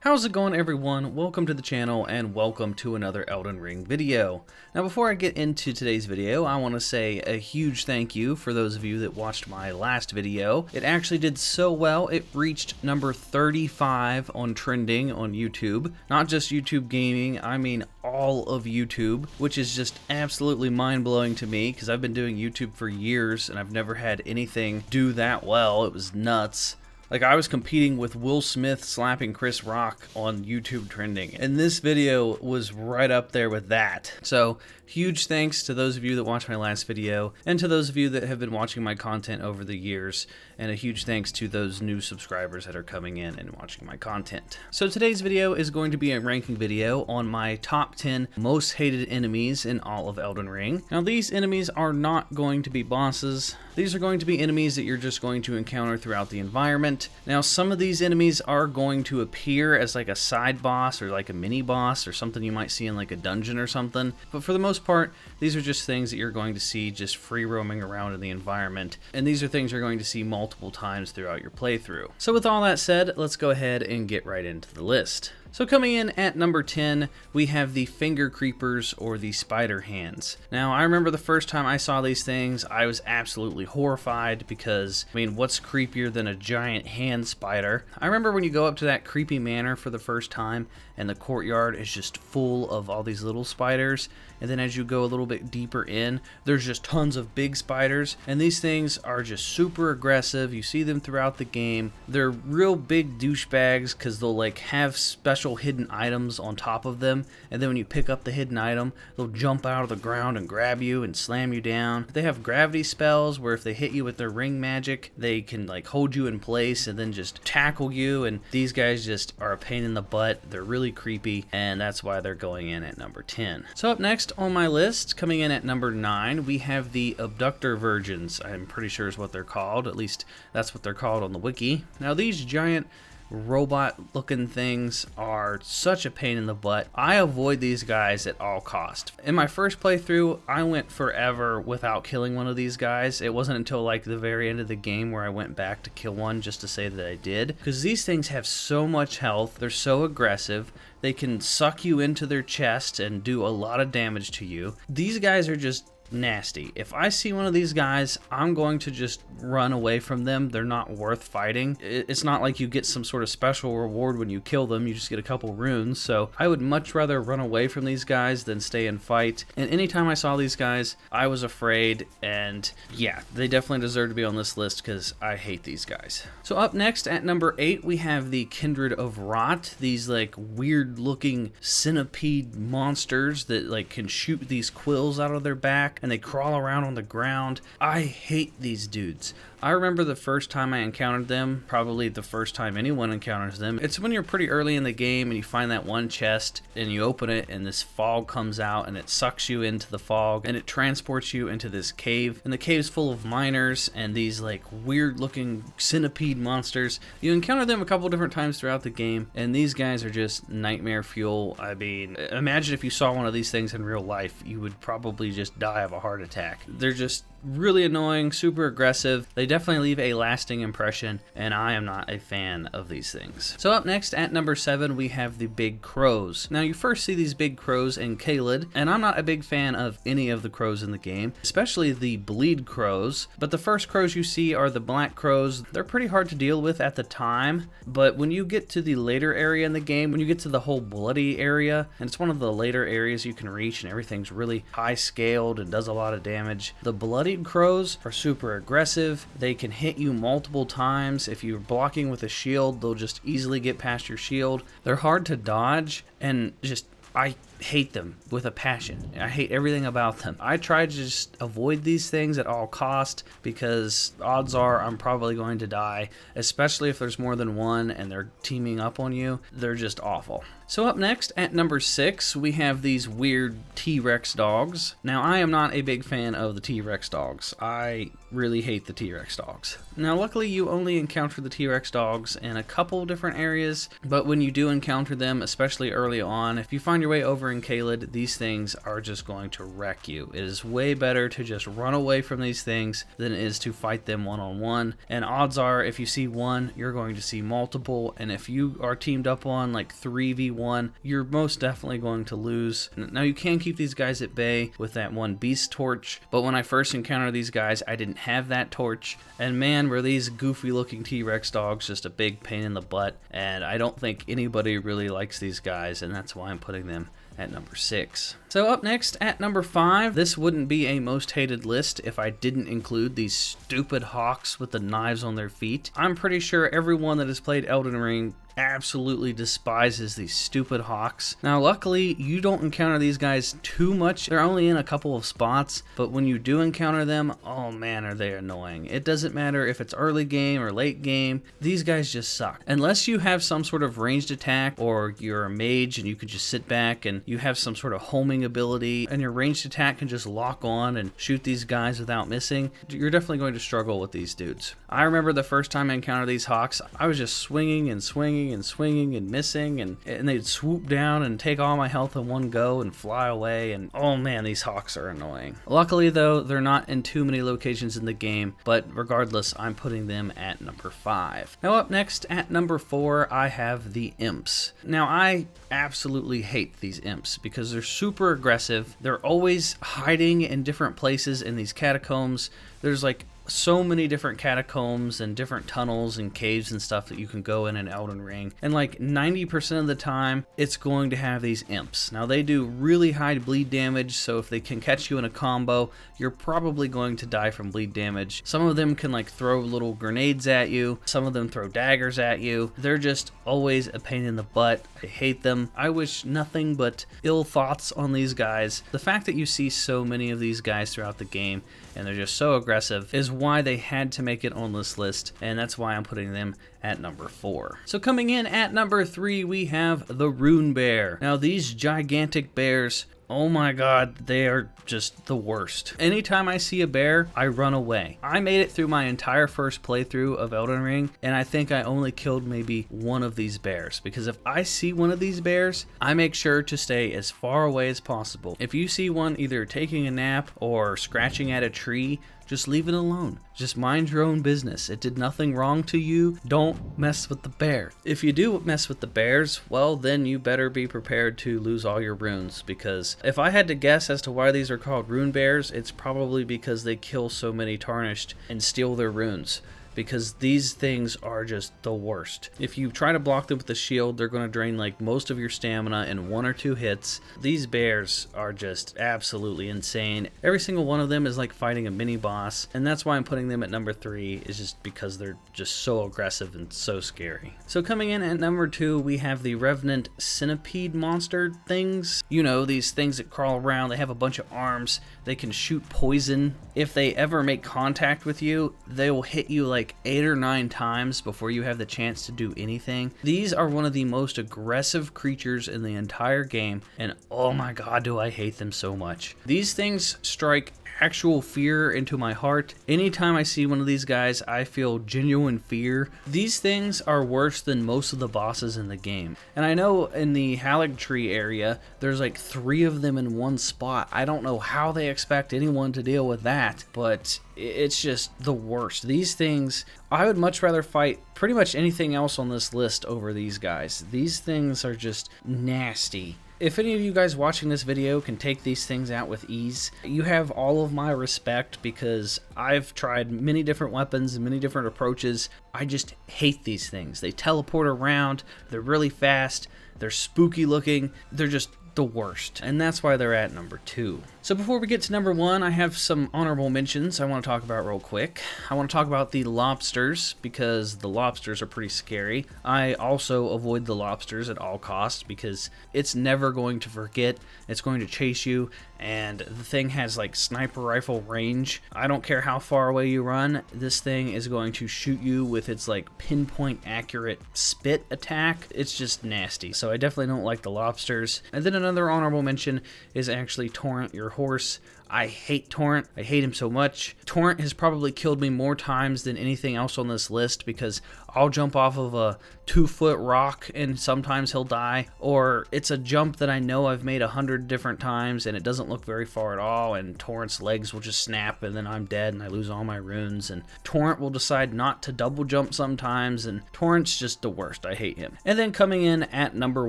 How's it going, everyone? Welcome to the channel and welcome to another Elden Ring video. Now before I get into today's video, I want to say a huge thank you for those of you that watched my last video. It actually did so well, it reached number 35 on trending on YouTube. Not just YouTube gaming, I mean all of YouTube, which is just absolutely mind-blowing to me because I've been doing YouTube for years and I've never had anything do that well. It was nuts. Like, I was competing with Will Smith slapping Chris Rock on YouTube trending, and this video was right up there with that. So, huge thanks to those of you that watched my last video, and to those of you that have been watching my content over the years, and a huge thanks to those new subscribers that are coming in and watching my content. So today's video is going to be a ranking video on my top 10 most hated enemies in all of Elden Ring. Now, these enemies are not going to be bosses. These are going to be enemies that you're just going to encounter throughout the environment. Now, some of these enemies are going to appear as like a side boss or like a mini boss or something you might see in like a dungeon or something. But for the most part, these are just things that you're going to see just free roaming around in the environment. And these are things you're going to see multiple times throughout your playthrough. So with all that said, let's go ahead and get right into the list. So coming in at number 10, we have the finger creepers or the spider hands. Now, I remember the first time I saw these things, I was absolutely horrified because, I mean, what's creepier than a giant hand spider? I remember when you go up to that creepy manor for the first time and the courtyard is just full of all these little spiders, and then as you go a little bit deeper in, there's just tons of big spiders, and these things are just super aggressive. You see them throughout the game. They're real big douchebags because they'll like have special hidden items on top of them, and then when you pick up the hidden item, they'll jump out of the ground and grab you and slam you down. They have gravity spells where if they hit you with their ring magic, they can like hold you in place and then just tackle you, and these guys just are a pain in the butt. They're really creepy, and that's why they're going in at number 10. So up next on my list, coming in at number 9, we have the Abductor Virgins. I'm pretty sure is what they're called, at least that's what they're called on the wiki. Now, these giant robot looking things are such a pain in the butt. I avoid these guys at all cost. In my first playthrough, I went forever without killing one of these guys. It wasn't until like the very end of the game where I went back to kill one just to say that I did, because these things have so much health. They're so aggressive. They can suck you into their chest and do a lot of damage to you. These guys are just nasty. If I see one of these guys, I'm going to just run away from them. They're not worth fighting. It's not like you get some sort of special reward when you kill them. You just get a couple runes. So I would much rather run away from these guys than stay and fight. And anytime I saw these guys, I was afraid. And yeah, they definitely deserve to be on this list because I hate these guys. So up next at number 8, we have the Kindred of Rot. These like weird looking centipede monsters that like can shoot these quills out of their back and they crawl around on the ground. I hate these dudes. I remember the first time I encountered them, probably the first time anyone encounters them. It's when you're pretty early in the game and you find that one chest and you open it and this fog comes out and it sucks you into the fog and it transports you into this cave. And the cave's full of miners and these like weird looking centipede monsters. You encounter them a couple different times throughout the game and these guys are just nightmare fuel. I mean, imagine if you saw one of these things in real life, you would probably just die of a heart attack. They're just really annoying, super aggressive. They definitely leave a lasting impression, and I am not a fan of these things. So up next at number 7, we have the big crows. Now you first see these big crows in Caelid, and I'm not a big fan of any of the crows in the game, especially the bleed crows. But the first crows you see are the black crows. They're pretty hard to deal with at the time, but when you get to the later area in the game, when you get to the whole bloody area, and it's one of the later areas you can reach and everything's really high scaled and does a lot of damage, the bloody crows are super aggressive. They can hit you multiple times. If you're blocking with a shield, they'll just easily get past your shield. They're hard to dodge, and just I hate them with a passion. I hate everything about them. I try to just avoid these things at all cost because odds are I'm probably going to die, especially if there's more than one and they're teaming up on you. They're just awful. So up next at number 6, we have these weird TRex dogs. Now, I am not a big fan of the TRex dogs. I really hate the TRex dogs. Now, luckily you only encounter the TRex dogs in a couple different areas, but when you do encounter them, especially early on, if you find your way over over in Caelid, these things are just going to wreck you. It is way better to just run away from these things than it is to fight them one-on-one. And odds are, if you see one, you're going to see multiple. And if you are teamed up on like 3v1, you're most definitely going to lose. Now, you can keep these guys at bay with that one beast torch, but when I first encountered these guys, I didn't have that torch. And man, were these goofy looking T-Rex dogs just a big pain in the butt. And I don't think anybody really likes these guys, and that's why I'm putting them at number 6. So up next at number 5, this wouldn't be a most hated list if I didn't include these stupid hawks with the knives on their feet. I'm pretty sure everyone that has played Elden Ring absolutely despises these stupid hawks. Now luckily you don't encounter these guys too much. They're only in a couple of spots, but when you do encounter them, oh man, are they annoying. It doesn't matter if it's early game or late game, these guys just suck. Unless you have some sort of ranged attack, or you're a mage and you can just sit back and you have some sort of homing ability and your ranged attack can just lock on and shoot these guys without missing, you're definitely going to struggle with these dudes. I remember the first time I encountered these hawks, I was just swinging and swinging and swinging and missing, and they'd swoop down and take all my health in one go and fly away, and oh man, these hawks are annoying. Luckily though, they're not in too many locations in the game, but regardless, I'm putting them at number 5. Now up next at number 4, I have the Imps. Now I absolutely hate these Imps because they're super aggressive. They're always hiding in different places in these catacombs. There's like so many different catacombs and different tunnels and caves and stuff that you can go in Elden Ring, and like 90% of the time it's going to have these Imps. Now they do really high bleed damage, so if they can catch you in a combo, you're probably going to die from bleed damage. Some of them can like throw little grenades at you, some of them throw daggers at you. They're just always a pain in the butt. I hate them. I wish nothing but ill thoughts on these guys. The fact that you see so many of these guys throughout the game and they're just so aggressive is why they had to make it on this list, and that's why I'm putting them at number 4. So coming in at number 3, we have the Rune Bear. Now these gigantic bears, oh my god, they are just the worst. Anytime I see a bear, I run away. I made it through my entire first playthrough of Elden Ring, and I think I only killed maybe one of these bears, because if I see one of these bears, I make sure to stay as far away as possible. If you see one either taking a nap or scratching at a tree, just leave it alone. Just mind your own business. It did nothing wrong to you. Don't mess with the bear. If you do mess with the bears, well, then you better be prepared to lose all your runes, because if I had to guess as to why these are called Rune Bears, it's probably because they kill so many tarnished and steal their runes. Because these things are just the worst. If you try to block them with a shield, they're going to drain like most of your stamina in 1 or 2 hits. These bears are just absolutely insane. Every single one of them is like fighting a mini boss, and that's why I'm putting them at number 3, is just because they're just so aggressive and so scary. So coming in at number 2, we have the Revenant centipede monster things. You know, these things that crawl around, they have a bunch of arms, they can shoot poison. If they ever make contact with you, they will hit you like 8 or 9 times before you have the chance to do anything. These are one of the most aggressive creatures in the entire game, and oh my god, do I hate them so much. These things strike actual fear into my heart. Anytime I see one of these guys, I feel genuine fear. These things are worse than most of the bosses in the game. And I know in the Halig Tree area, there's like 3 of them in one spot. I don't know how they expect anyone to deal with that, but it's just the worst. These things, I would much rather fight pretty much anything else on this list over these guys. These things are just nasty. If any of you guys watching this video can take these things out with ease, you have all of my respect, because I've tried many different weapons and many different approaches. I just hate these things. They teleport around, they're really fast, they're spooky looking, they're just the worst, and that's why they're at number 2. So before we get to number 1, I have some honorable mentions I want to talk about real quick. I want to talk about the lobsters, because the lobsters are pretty scary. I also avoid the lobsters at all costs, because it's never going to forget. It's going to chase you, and the thing has like sniper rifle range. I don't care how far away you run, this thing is going to shoot you with its like pinpoint accurate spit attack. It's just nasty, so I definitely don't like the lobsters. And then another honorable mention is actually Torrent, your horse. I hate Torrent. I hate him so much. Torrent has probably killed me more times than anything else on this list because I'll jump off of a 2-foot rock and sometimes he'll die, or it's a jump that I know I've made 100 different times and it doesn't look very far at all, and Torrent's legs will just snap and then I'm dead and I lose all my runes, and Torrent will decide not to double jump sometimes, and Torrent's just the worst. I hate him. And then coming in at number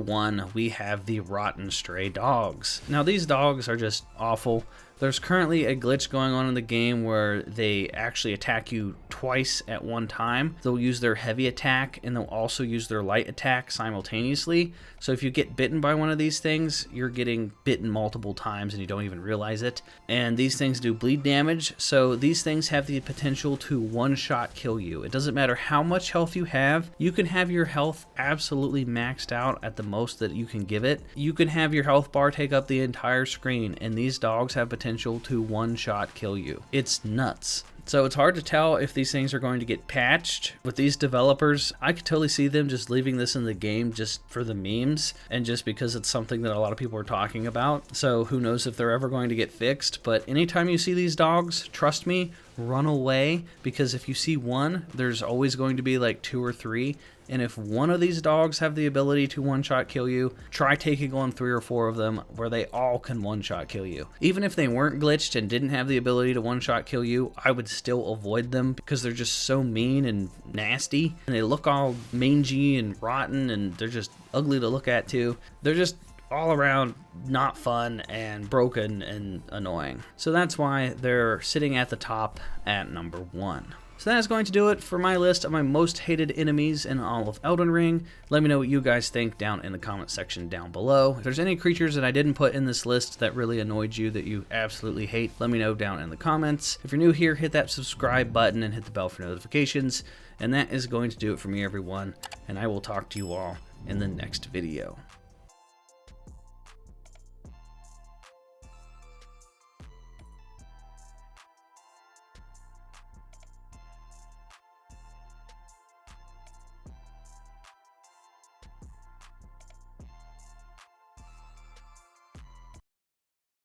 1, we have the Rotten Stray Dogs. Now these dogs are just awful. There's currently a glitch going on in the game where they actually attack you twice at one time. They'll use their heavy attack and they'll also use their light attack simultaneously. So if you get bitten by one of these things, you're getting bitten multiple times and you don't even realize it. And these things do bleed damage, so these things have the potential to one-shot kill you. It doesn't matter how much health you have. You can have your health absolutely maxed out at the most that you can give it. You can have your health bar take up the entire screen, and these dogs have potential to one-shot kill you. It's nuts. So it's hard to tell if these things are going to get patched. With these developers, I could totally see them just leaving this in the game just for the memes and just because it's something that a lot of people are talking about. So who knows if they're ever going to get fixed. But anytime you see these dogs, trust me, run away, because if you see one, there's always going to be like 2 or 3. And if one of these dogs have the ability to one-shot kill you, try taking on 3 or 4 of them where they all can one-shot kill you. Even if they weren't glitched and didn't have the ability to one-shot kill you, I would still avoid them because they're just so mean and nasty. And they look all mangy and rotten, and they're just ugly to look at too. They're just all around not fun and broken and annoying. So that's why they're sitting at the top at number 1. So that is going to do it for my list of my most hated enemies in all of Elden Ring. Let me know what you guys think down in the comment section down below. If there's any creatures that I didn't put in this list that really annoyed you, that you absolutely hate, let me know down in the comments. If you're new here, hit that subscribe button and hit the bell for notifications. And that is going to do it for me, everyone. And I will talk to you all in the next video.